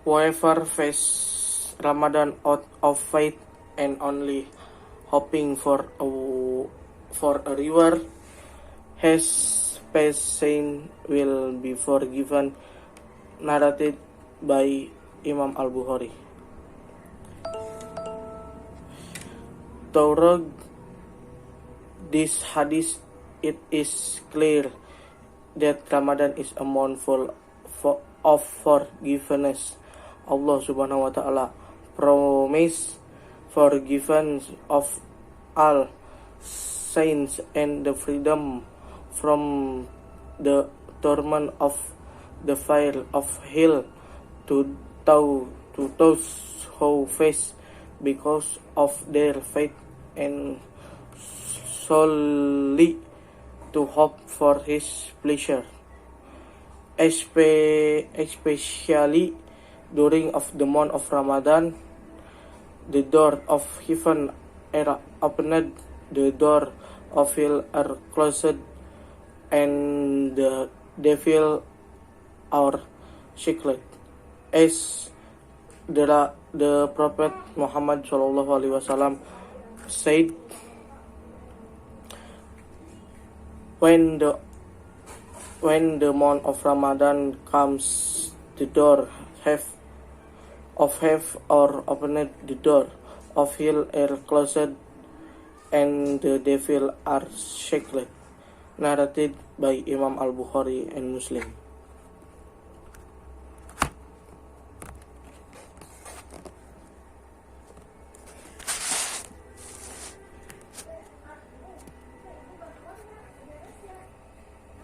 Whoever faces Ramadan out of faith and only hoping for a reward, his past sin will be forgiven, narrated by Imam Al-Bukhari. Through this hadith, it is clear that Ramadan is a month full of forgiveness. Allah Subhanahu wa Ta'ala promised forgiveness of all sins and the freedom from the torment of the fire of hell to those who face because of their faith and solely to hope for His pleasure, especially during of the month of Ramadan. The door of heaven are opened, the door of hell are closed, and the devil are shackled. As the Prophet Muhammad SAW said, when the month of Ramadan comes, the door of heaven are opened, the door of hell are closed, and the devil are shackled. Narrated by Imam Al-Bukhari and Muslim.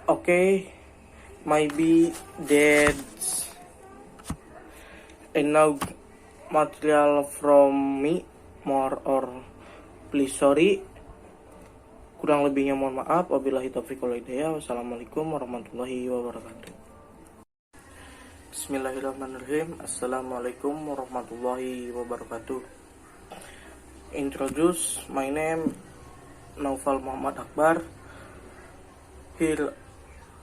Okay, maybe that's enough material from me, more or please sorry. Kurang lebihnya mohon maaf. Wabillahi taufiq wal hidayah. Wassalamualaikum warahmatullahi wabarakatuh. Bismillahirrahmanirrahim. Assalamualaikum warahmatullahi wabarakatuh. Introduce my name Naufal Muhammad Akbar. Here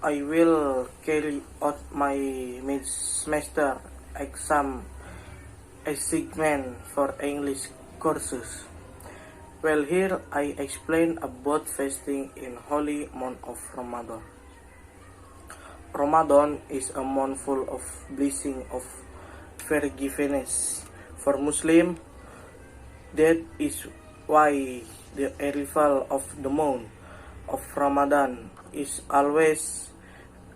I will carry out my mid-semester exam assignment for English courses. Well, here I explain about fasting in holy month of Ramadan. Ramadan is a month full of blessing of forgiveness for Muslim. That is why the arrival of the month of Ramadan is always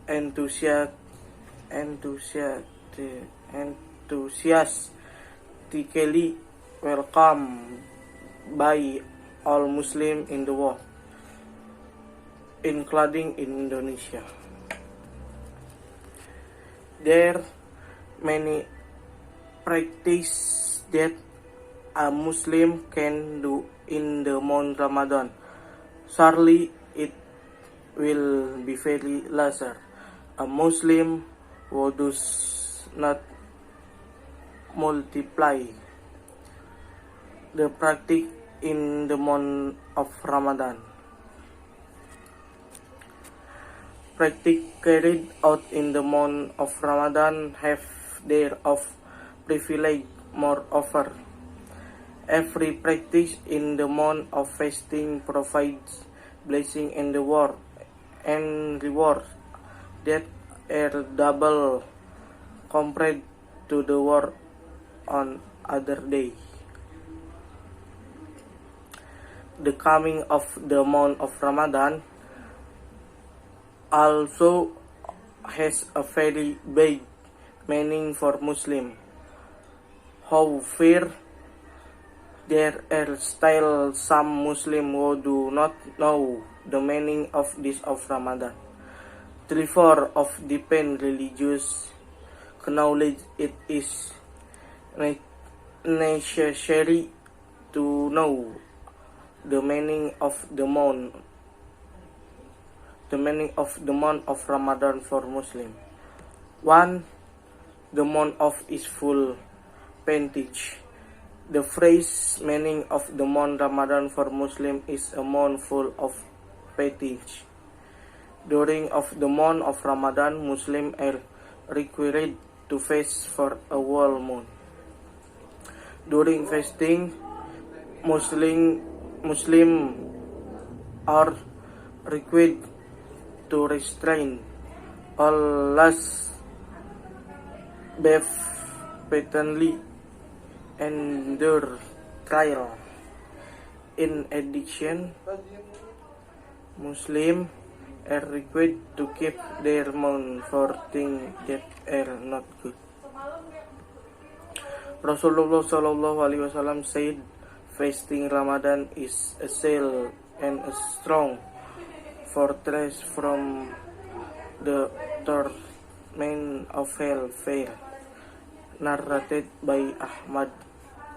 enthusiastically welcome by all Muslims in the world, including in Indonesia. There are many practices that a Muslim can do in the month Ramadan. Surely it will be very lesser. A Muslim who does not multiply the practice in the month of Ramadan. Practice carried out in the month of Ramadan have their of privilege. Moreover, every practice in the month of fasting provides blessing in the world and reward that are double compared to the world on other day. The coming of the month of Ramadan also has a very big meaning for Muslim. However, there are still some Muslim who do not know the meaning of this of Ramadan. Therefore, of different religious knowledge, it is necessary to know the meaning of the month of Ramadan for Muslim. 1. The month of is full pentage. The phrase meaning of the month Ramadan for Muslim is a month full of During of the month of Ramadan, Muslims are required to fast for a whole month. During fasting, Muslim are required to restrain all lust, bathe patently, endure trial. In addition, Muslims are required to keep their mouth for things that are not good. Rasulullah Shallallahu Alaihi Wasallam said, fasting Ramadan is a shield and a strong fortress from the torment of hellfire. Narrated by Ahmad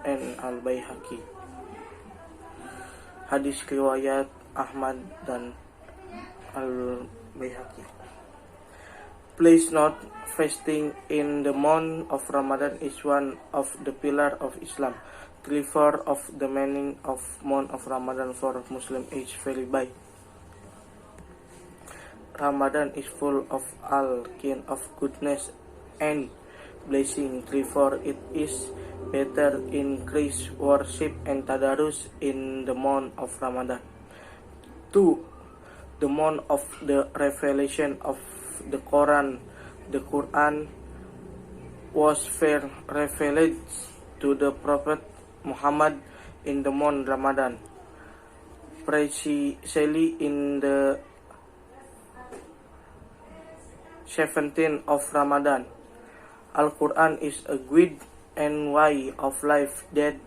and Al-Baihaqi. Hadis riwayat Ahmad dan Al-Baihaqi. Please note, fasting in the month of Ramadan is one of the pillars of Islam. 3/4 of the meaning of month of Ramadan for Muslim is very big. Ramadan is full of all kind of goodness and blessing. 3/4 it is better increase worship and tadarus in the month of Ramadan. 2. The month of the revelation of the Quran. The Quran was first revealed to the Prophet Muhammad in the month Ramadan, precisely in the 17th of Ramadan. Al-Quran is a guide and way of life that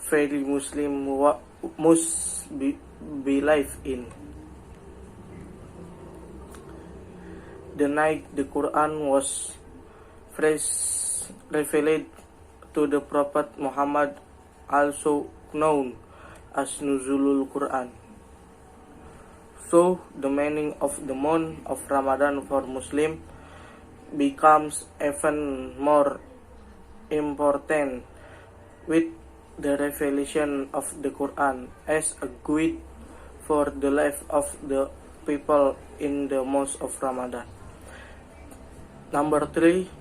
every Muslim must believe in. The night the Quran was first revealed to the Prophet Muhammad, also known as Nuzulul Quran. So, the meaning of the month of Ramadan for Muslim becomes even more important with the revelation of the Quran as a guide for the life of the people in the month of Ramadan. Number 3,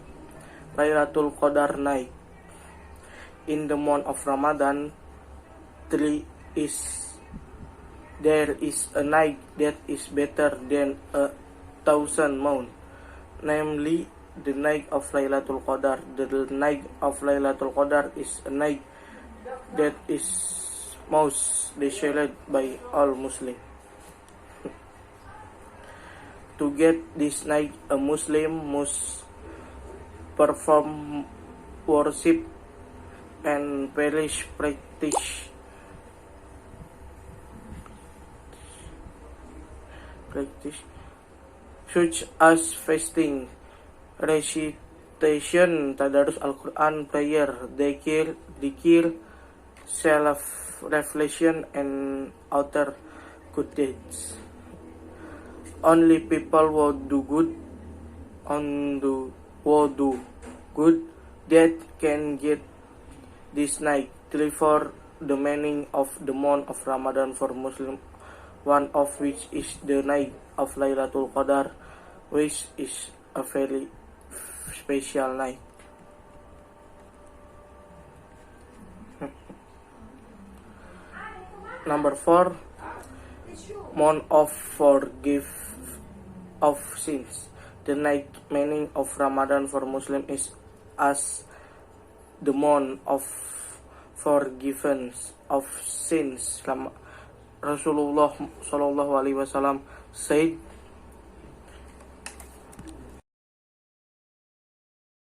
Lailatul Qadar night. In the month of Ramadan, there is a night that is better than 1,000 months, namely the night of Lailatul Qadar. The night of Lailatul Qadar is a night that is most desired by all Muslims. To get this night, a Muslim must perform worship and perish practice such as fasting, recitation, tadarus Al-Quran, prayer, dhikr, self-reflection, and other good deeds. Only people who do good that can get this night. 3/4 the meaning of the month of Ramadan for Muslim, one of which is the night of Lailatul Qadar, which is a very special night. Number 4, month of forgiveness of sins. The night meaning of Ramadan for Muslim is as the month of forgiveness of sins. Rasulullah Shallallahu Alaihi Wasallam said,